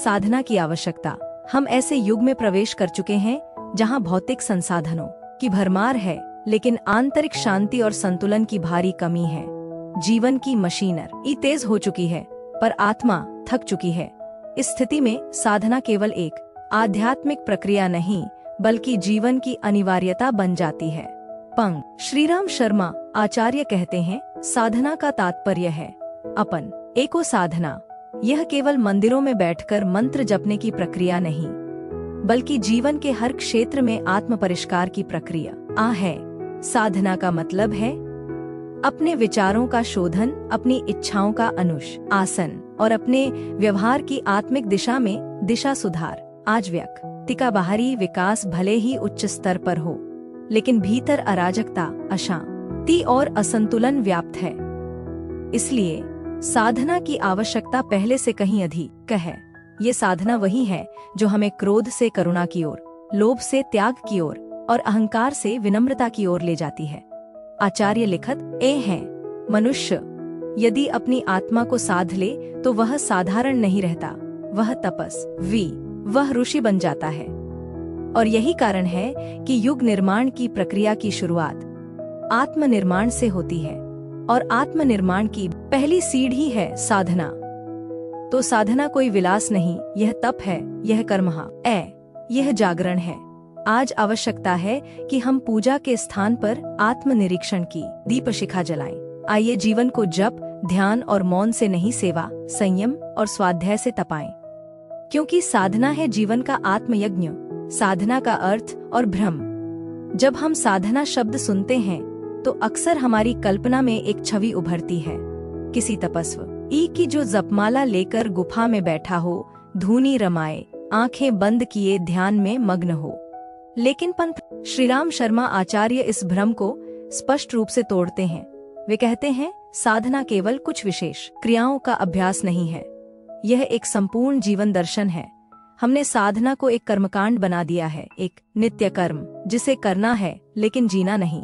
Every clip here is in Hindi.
साधना की आवश्यकता। हम ऐसे युग में प्रवेश कर चुके हैं जहां भौतिक संसाधनों की भरमार है, लेकिन आंतरिक शांति और संतुलन की भारी कमी है। जीवन की मशीनरी तेज हो चुकी है, पर आत्मा थक चुकी है। इस स्थिति में साधना केवल एक आध्यात्मिक प्रक्रिया नहीं, बल्कि जीवन की अनिवार्यता बन जाती है। पंग श्रीराम शर्मा आचार्य कहते हैं, साधना का तात्पर्य है अपन एको साधना। यह केवल मंदिरों में बैठकर मंत्र जपने की प्रक्रिया नहीं, बल्कि जीवन के हर क्षेत्र में आत्म परिष्कार की प्रक्रिया है। साधना का मतलब है अपने विचारों का शोधन, अपनी इच्छाओं का अनुशासन और अपने व्यवहार की आत्मिक दिशा में दिशा सुधार। आज व्यक्ति का बाहरी विकास भले ही उच्च स्तर पर हो, लेकिन भीतर अराजकता, अशांति और असंतुलन व्याप्त है। इसलिए साधना की आवश्यकता पहले से कहीं अधिक है। ये साधना वही है जो हमें क्रोध से करुणा की ओर, लोभ से त्याग की ओर और अहंकार से विनम्रता की ओर ले जाती है। आचार्य लिखत हैं, मनुष्य यदि अपनी आत्मा को साध ले तो वह साधारण नहीं रहता, वह तपस्वी, वह ऋषि बन जाता है। और यही कारण है कि युग निर्माण की प्रक्रिया की शुरुआत आत्मनिर्माण से होती है, और आत्मनिर्माण की पहली सीढ़ी है साधना। तो साधना कोई विलास नहीं, यह तप है, यह कर्म है, यह जागरण है। आज आवश्यकता है कि हम पूजा के स्थान पर आत्मनिरीक्षण की दीप शिखा जलाएं। आइए जीवन को जप, ध्यान और मौन से नहीं, सेवा, संयम और स्वाध्याय से तपाएं। क्योंकि साधना है जीवन का आत्मयज्ञ, साधना का अर्थ और भ्रम। जब हम साधना शब्द सुनते हैं तो अक्सर हमारी कल्पना में एक छवि उभरती है, किसी तपस्वी की जो जपमाला लेकर गुफा में बैठा हो, धूनी रमाए, आंखें बंद किए ध्यान में मग्न हो। लेकिन पंत श्रीराम शर्मा आचार्य इस भ्रम को स्पष्ट रूप से तोड़ते हैं। वे कहते हैं, साधना केवल कुछ विशेष क्रियाओं का अभ्यास नहीं है, यह एक संपूर्ण जीवन दर्शन है। हमने साधना को एक कर्मकांड बना दिया है, एक नित्य कर्म जिसे करना है लेकिन जीना नहीं।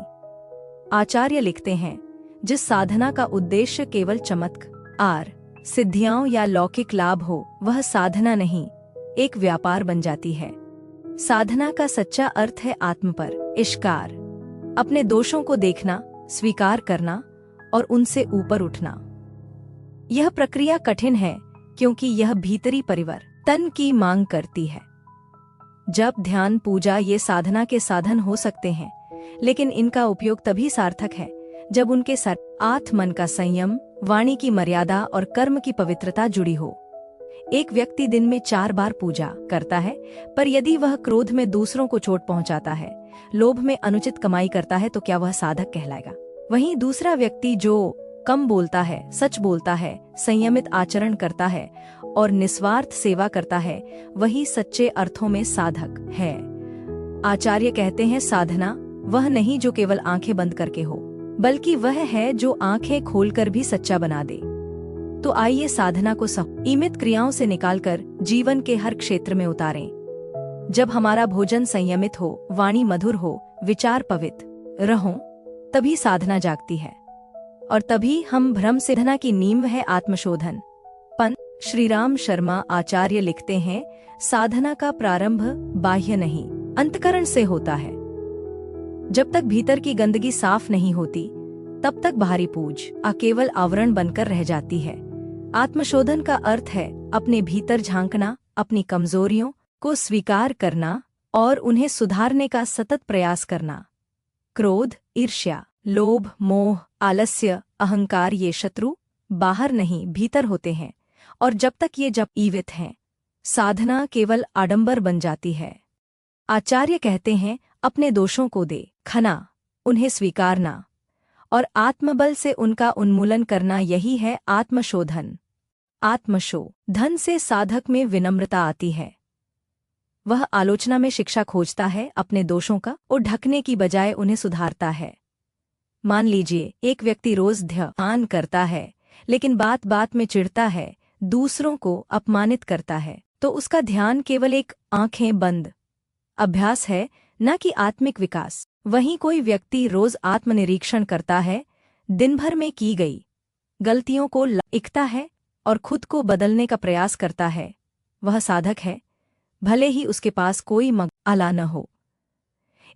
आचार्य लिखते हैं, जिस साधना का उद्देश्य केवल चमत्कार, सिद्धियां या लौकिक लाभ हो, वह साधना नहीं, एक व्यापार बन जाती है। साधना का सच्चा अर्थ है आत्म पर इश्कार, अपने दोषों को देखना, स्वीकार करना और उनसे ऊपर उठना। यह प्रक्रिया कठिन है क्योंकि यह भीतरी परिवर्तन की मांग करती है। जब ध्यान, पूजा ये साधना के साधन हो सकते हैं, लेकिन इनका उपयोग तभी सार्थक है जब उनके साथ मन का संयम, वाणी की मर्यादा और कर्म की पवित्रता जुड़ी हो। एक व्यक्ति दिन में 4 बार पूजा करता है, पर यदि वह क्रोध में दूसरों को चोट पहुंचाता है, लोभ में अनुचित कमाई करता है, तो क्या वह साधक कहलाएगा? वहीं दूसरा व्यक्ति जो कम बोलता है, सच बोलता है, संयमित आचरण करता है और निस्वार्थ सेवा करता है, वही सच्चे अर्थों में साधक है। आचार्य कहते हैं, साधना वह नहीं जो केवल आंखें बंद करके हो, बल्कि वह है जो आंखें खोलकर भी सच्चा बना दे। तो आइए साधना को सीमित क्रियाओं से निकालकर जीवन के हर क्षेत्र में उतारें। जब हमारा भोजन संयमित हो, वाणी मधुर हो, विचार पवित्र रहो, तभी साधना जागती है, और तभी हम भ्रम से साधना की नींव है आत्मशोधन। पंत श्रीराम शर्मा आचार्य लिखते हैं, साधना का प्रारंभ बाह्य नहीं, अंतःकरण से होता है। जब तक भीतर की गंदगी साफ नहीं होती, तब तक बाहरी पूजा केवल आवरण बनकर रह जाती है। आत्मशोधन का अर्थ है अपने भीतर झांकना, अपनी कमजोरियों को स्वीकार करना और उन्हें सुधारने का सतत प्रयास करना। क्रोध, ईर्ष्या, लोभ, मोह, आलस्य, अहंकार ये शत्रु बाहर नहीं, भीतर होते हैं, और जब तक ये जीवित हैं, साधना केवल आडंबर बन जाती है। आचार्य कहते हैं, अपने दोषों को देखना, उन्हें स्वीकारना और आत्मबल से उनका उन्मूलन करना, यही है आत्मशोधन। आत्मशोधन से साधक में विनम्रता आती है। वह आलोचना में शिक्षा खोजता है, अपने दोषों का और ढकने की बजाय उन्हें सुधारता है। मान लीजिए एक व्यक्ति रोज ध्यान करता है, लेकिन बात बात में चिढ़ता है, दूसरों को अपमानित करता है, तो उसका ध्यान केवल एक आंखें बंद अभ्यास है, न कि आत्मिक विकास। वहीं कोई व्यक्ति रोज आत्मनिरीक्षण करता है, दिन भर में की गई गलतियों को लिखता है और खुद को बदलने का प्रयास करता है, वह साधक है, भले ही उसके पास कोई आला न हो।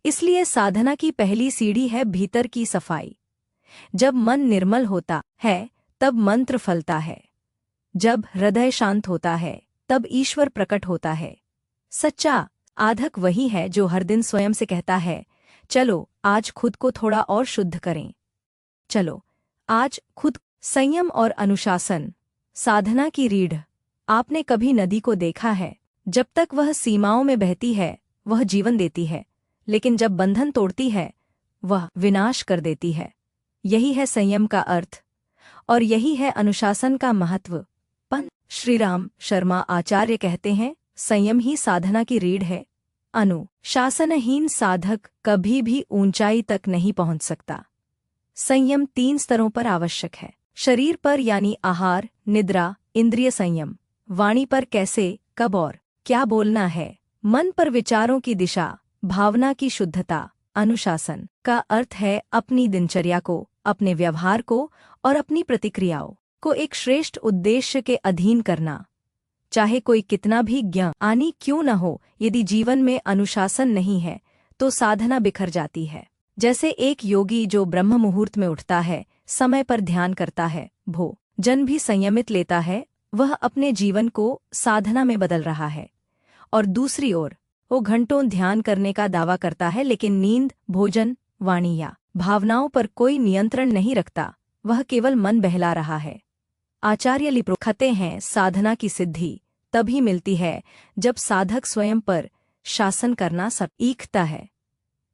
इसलिए साधना की पहली सीढ़ी है भीतर की सफाई। जब मन निर्मल होता है तब मंत्र फलता है। जब हृदय शांत होता है तब ईश्वर प्रकट होता है। सच्चा साधक वही है जो हर दिन स्वयं से कहता है, चलो आज खुद को थोड़ा और शुद्ध करें। चलो आज खुद। संयम और अनुशासन साधना की रीढ़। आपने कभी नदी को देखा है? जब तक वह सीमाओं में बहती है वह जीवन देती है, लेकिन जब बंधन तोड़ती है वह विनाश कर देती है। यही है संयम का अर्थ और यही है अनुशासन का महत्व। श्रीराम शर्मा आचार्य कहते हैं, संयम ही साधना की रीढ़ है। अनुशासनहीन साधक कभी भी ऊंचाई तक नहीं पहुंच सकता। संयम 3 स्तरों पर आवश्यक है। शरीर पर यानी आहार, निद्रा, इंद्रिय संयम। वाणी पर कैसे, कब और क्या बोलना है। मन पर विचारों की दिशा, भावना की शुद्धता। अनुशासन का अर्थ है अपनी दिनचर्या को, अपने व्यवहार को और अपनी प्रतिक्रियाओं को एक श्रेष्ठ उद्देश्य के अधीन करना, चाहे कोई कितना भी ज्ञानी क्यों न हो। यदि जीवन में अनुशासन नहीं है तो साधना बिखर जाती है। जैसे एक योगी जो ब्रह्म मुहूर्त में उठता है, समय पर ध्यान करता है, भोजन भी संयमित लेता है, वह अपने जीवन को साधना में बदल रहा है। और दूसरी ओर वो घंटों ध्यान करने का दावा करता है लेकिन नींद, भोजन, वाणी या भावनाओं पर कोई नियंत्रण नहीं रखता, वह केवल मन बहला रहा है। आचार्य लिखते हैं, साधना की सिद्धि तभी मिलती है जब साधक स्वयं पर शासन करना सीखता है।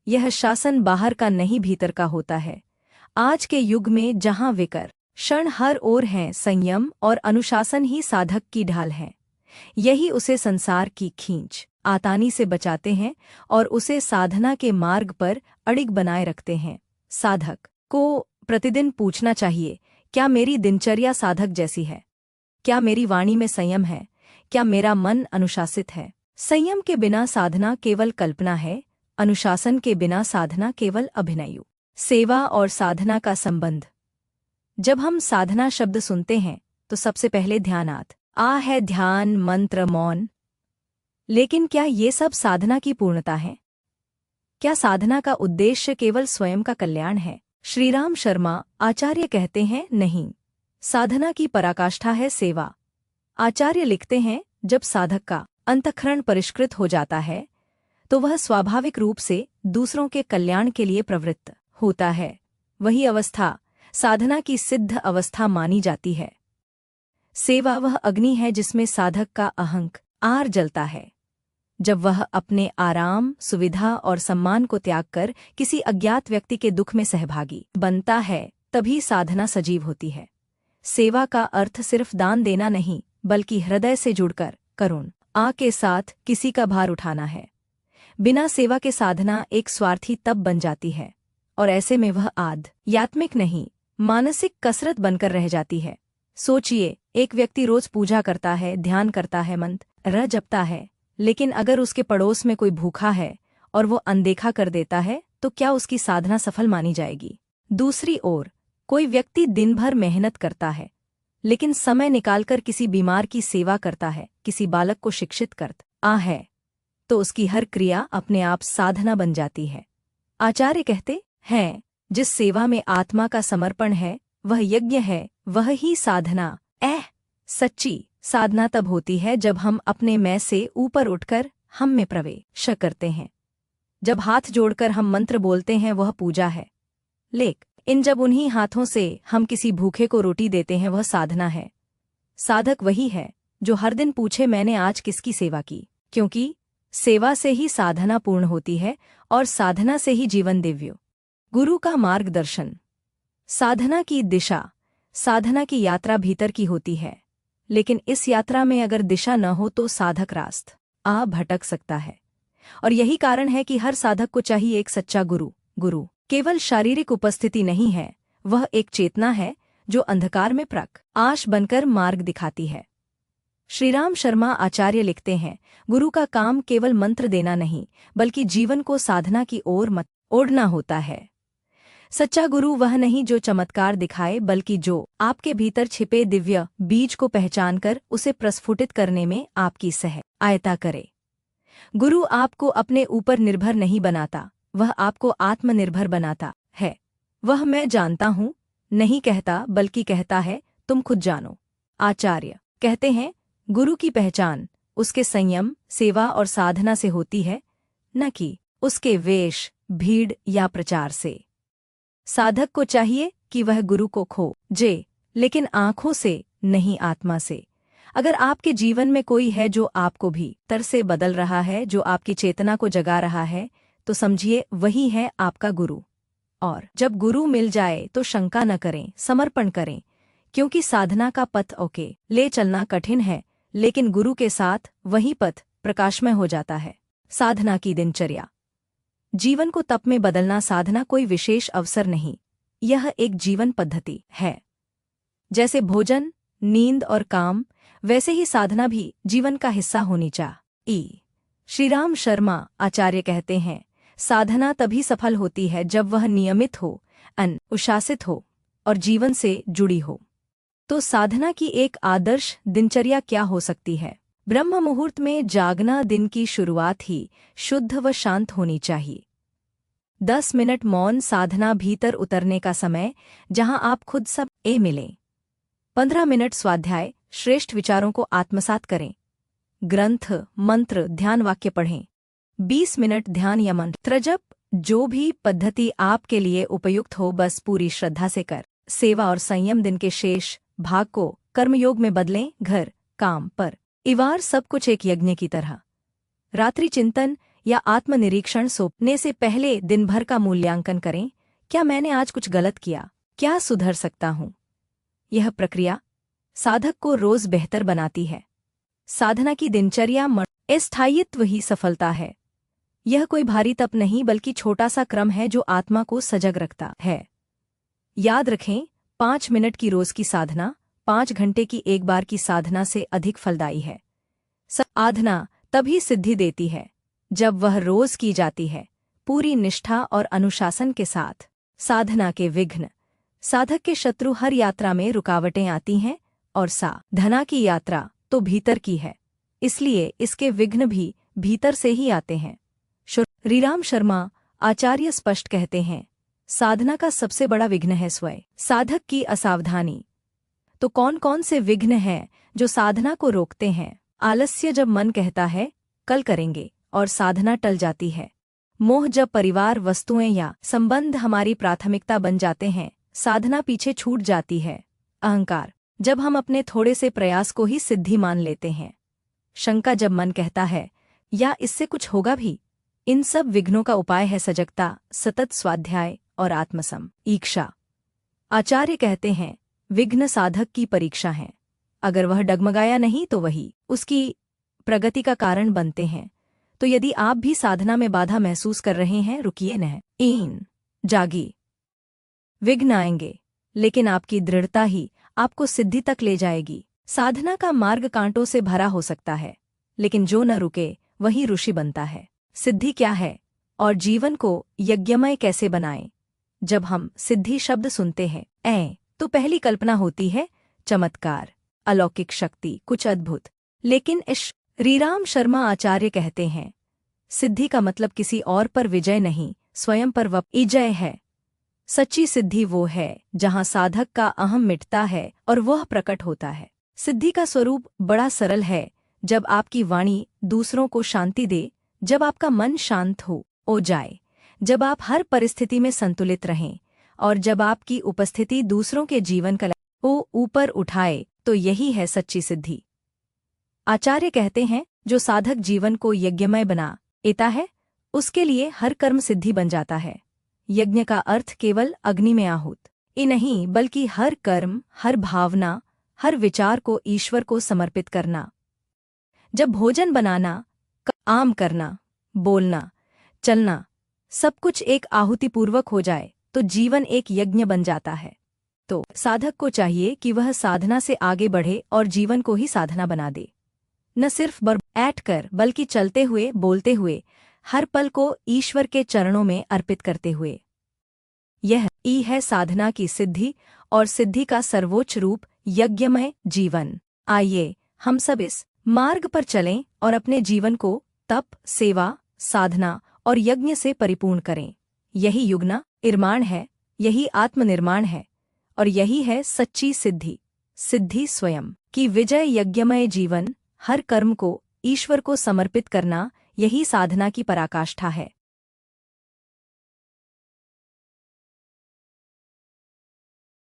यह शासन बाहर का नहीं भीतर का होता है। आज के युग में जहां विकर्षण हर ओर हैं, संयम और अनुशासन ही साधक की ढाल है। यही उसे संसार की खींच आतानी से बचाते हैं और उसे साधना के मार्ग पर अडिग बनाए रखते हैं। साधक को प्रतिदिन पूछना चाहिए, क्या मेरी दिनचर्या साधक जैसी है? क्या मेरी वाणी में संयम है? क्या मेरा मन अनुशासित है? संयम के बिना साधना केवल कल्पना है, अनुशासन के बिना साधना केवल अभिनय। सेवा और साधना का संबंध। जब हम साधना शब्द सुनते हैं तो सबसे पहले ध्यान आता है, ध्यान, मंत्र, मौन। लेकिन क्या ये सब साधना की पूर्णता है? क्या साधना का उद्देश्य केवल स्वयं का कल्याण है? श्रीराम शर्मा आचार्य कहते हैं, नहीं, साधना की पराकाष्ठा है सेवा। आचार्य लिखते हैं, जब साधक का अंतःकरण परिष्कृत हो जाता है तो वह स्वाभाविक रूप से दूसरों के कल्याण के लिए प्रवृत्त होता है। वही अवस्था साधना की सिद्ध अवस्था मानी जाती है। सेवा वह अग्नि है जिसमें साधक का अहंकार जलता है। जब वह अपने आराम, सुविधा और सम्मान को त्याग कर किसी अज्ञात व्यक्ति के दुख में सहभागी बनता है, तभी साधना सजीव होती है। सेवा का अर्थ सिर्फ दान देना नहीं, बल्कि हृदय से जुड़कर करुण के साथ किसी का भार उठाना है। बिना सेवा के साधना एक स्वार्थी तब बन जाती है और ऐसे में वह आध्यात्मिक नहीं, मानसिक कसरत बनकर रह जाती है। सोचिए, एक व्यक्ति रोज पूजा करता है, ध्यान करता है, मंत्र जपता है, लेकिन अगर उसके पड़ोस में कोई भूखा है और वो अनदेखा कर देता है तो क्या उसकी साधना सफल मानी जाएगी? दूसरी ओर कोई व्यक्ति दिन भर मेहनत करता है लेकिन समय निकालकर किसी बीमार की सेवा करता है, किसी बालक को शिक्षित करता है, तो उसकी हर क्रिया अपने आप साधना बन जाती है। आचार्य कहते हैं, जिस सेवा में आत्मा का समर्पण है वह यज्ञ है, वह ही साधना। सच्ची साधना तब होती है जब हम अपने मैं से ऊपर उठकर हम में प्रवेश करते हैं। जब हाथ जोड़कर हम मंत्र बोलते हैं वह पूजा है, लेकिन जब उन्हीं हाथों से हम किसी भूखे को रोटी देते हैं वह साधना है। साधक वही है जो हर दिन पूछे, मैंने आज किसकी सेवा की? क्योंकि सेवा से ही साधना पूर्ण होती है और साधना से ही जीवन दिव्य। गुरु का मार्गदर्शन। साधना की दिशा, साधना की यात्रा भीतर की होती है, लेकिन इस यात्रा में अगर दिशा न हो तो साधक रास्ता भटक सकता है। और यही कारण है कि हर साधक को चाहिए एक सच्चा गुरु। गुरु केवल शारीरिक उपस्थिति नहीं है, वह एक चेतना है जो अंधकार में प्रकाश बनकर मार्ग दिखाती है। श्रीराम शर्मा आचार्य लिखते हैं, गुरु का काम केवल मंत्र देना नहीं, बल्कि जीवन को साधना की ओर मत ओढ़ना होता है। सच्चा गुरु वह नहीं जो चमत्कार दिखाए, बल्कि जो आपके भीतर छिपे दिव्य बीज को पहचानकर उसे प्रस्फुटित करने में आपकी सहायता करे। गुरु आपको अपने ऊपर निर्भर नहीं बनाता, वह आपको आत्मनिर्भर बनाता है। वह मैं जानता हूँ नहीं कहता, बल्कि कहता है तुम खुद जानो। आचार्य कहते हैं गुरु की पहचान उसके संयम, सेवा और साधना से होती है, न कि उसके वेश, भीड़ या प्रचार से। साधक को चाहिए कि वह गुरु को खोजे, लेकिन आंखों से नहीं, आत्मा से। अगर आपके जीवन में कोई है जो आपको भीतर से बदल रहा है, जो आपकी चेतना को जगा रहा है, तो समझिए वही है आपका गुरु। और जब गुरु मिल जाए तो शंका न करें, समर्पण करें, क्योंकि साधना का पथ ले चलना कठिन है, लेकिन गुरु के साथ वही पथ प्रकाशमय हो जाता है। साधना की दिनचर्या। जीवन को तप में बदलना साधना कोई विशेष अवसर नहीं, यह एक जीवन पद्धति है। जैसे भोजन, नींद और काम, वैसे ही साधना भी जीवन का हिस्सा होनी चाहिए। श्रीराम शर्मा आचार्य कहते हैं साधना तभी सफल होती है जब वह नियमित हो, अनुशासित हो और जीवन से जुड़ी हो। तो साधना की एक आदर्श दिनचर्या क्या हो सकती है? ब्रह्म मुहूर्त में जागना, दिन की शुरुआत ही शुद्ध व शांत होनी चाहिए। 10 मिनट मौन साधना, भीतर उतरने का समय जहां आप खुद सब मिलें। 15 मिनट स्वाध्याय, श्रेष्ठ विचारों को आत्मसात करें। ग्रंथ, मंत्र, ध्यान वाक्य पढ़ें। 20 मिनट ध्यान या मंत्र जप, जो भी पद्धति आपके लिए उपयुक्त हो, बस पूरी श्रद्धा से कर। सेवा और संयम, दिन के शेष भाग को कर्मयोग में बदलें। घर, काम, परिवार, सब कुछ एक यज्ञ की तरह। रात्रि चिंतन या आत्मनिरीक्षण, सोने से पहले दिन भर का मूल्यांकन करें। क्या मैंने आज कुछ गलत किया? क्या सुधर सकता हूँ? यह प्रक्रिया साधक को रोज बेहतर बनाती है। साधना की दिनचर्या स्थायित्व ही सफलता है। यह कोई भारी तप नहीं, बल्कि छोटा सा क्रम है जो आत्मा को सजग रखता है। याद रखें, 5 मिनट की रोज की साधना 5 घंटे की एक बार की साधना से अधिक फलदायी है। साधना तभी सिद्धि देती है जब वह रोज की जाती है, पूरी निष्ठा और अनुशासन के साथ। साधना के विघ्न। साधक के शत्रु हर यात्रा में रुकावटें आती हैं, और साधना की यात्रा तो भीतर की है, इसलिए इसके विघ्न भी भीतर से ही आते हैं। श्रीराम शर्मा आचार्य स्पष्ट कहते हैं साधना का सबसे बड़ा विघ्न है स्वयं साधक की असावधानी। तो कौन कौन से विघ्न हैं जो साधना को रोकते हैं? आलस्य, जब मन कहता है कल करेंगे और साधना टल जाती है। मोह, जब परिवार, वस्तुएं या संबंध हमारी प्राथमिकता बन जाते हैं, साधना पीछे छूट जाती है। अहंकार, जब हम अपने थोड़े से प्रयास को ही सिद्धि मान लेते हैं। शंका, जब मन कहता है या इससे कुछ होगा भी। इन सब विघ्नों का उपाय है सजगता, सतत स्वाध्याय और आत्मसम ईक्षा। आचार्य कहते हैं विघ्न साधक की परीक्षा हैं। अगर वह डगमगाया नहीं तो वही उसकी प्रगति का कारण बनते हैं। तो यदि आप भी साधना में बाधा महसूस कर रहे हैं, रुकिए नहीं, जागिए। विघ्न आएंगे, लेकिन आपकी दृढ़ता ही आपको सिद्धि तक ले जाएगी। साधना का मार्ग कांटों से भरा हो सकता है, लेकिन जो न रुके वही ऋषि बनता है। सिद्धि क्या है और जीवन को यज्ञमय कैसे बनाएं? जब हम सिद्धि शब्द सुनते हैं तो पहली कल्पना होती है चमत्कार, अलौकिक शक्ति, कुछ अद्भुत। लेकिन श्रीराम शर्मा आचार्य कहते हैं सिद्धि का मतलब किसी और पर विजय नहीं, स्वयं पर विजय है। सच्ची सिद्धि वो है जहां साधक का अहम मिटता है और वह प्रकट होता है। सिद्धि का स्वरूप बड़ा सरल है। जब आपकी वाणी दूसरों को शांति दे, जब आपका मन शांत हो जाए, जब आप हर परिस्थिति में संतुलित रहें, और जब आपकी उपस्थिति दूसरों के जीवन कला को ऊपर उठाए, तो यही है सच्ची सिद्धि। आचार्य कहते हैं जो साधक जीवन को यज्ञमय बना देता है, उसके लिए हर कर्म सिद्धि बन जाता है। यज्ञ का अर्थ केवल अग्नि में आहूत ही नहीं, बल्कि हर कर्म, हर भावना, हर विचार को ईश्वर को समर्पित करना। जब भोजन बनाना, काम करना, बोलना, चलना, सब कुछ एक आहुतिपूर्वक हो जाए, तो जीवन एक यज्ञ बन जाता है। तो साधक को चाहिए कि वह साधना से आगे बढ़े और जीवन को ही साधना बना दे। न सिर्फ बैठ कर, बल्कि चलते हुए, बोलते हुए, हर पल को ईश्वर के चरणों में अर्पित करते हुए। यह ई है साधना की सिद्धि और सिद्धि का सर्वोच्च रूप यज्ञमय जीवन। आइए हम सब इस मार्ग पर चलें और अपने जीवन को तप, सेवा, साधना और यज्ञ से परिपूर्ण करें। यही युगना निर्माण है, यही आत्मनिर्माण है और यही है सच्ची सिद्धि। सिद्धि स्वयं की विजय। यज्ञमय जीवन, हर कर्म को ईश्वर को समर्पित करना, यही साधना की पराकाष्ठा है।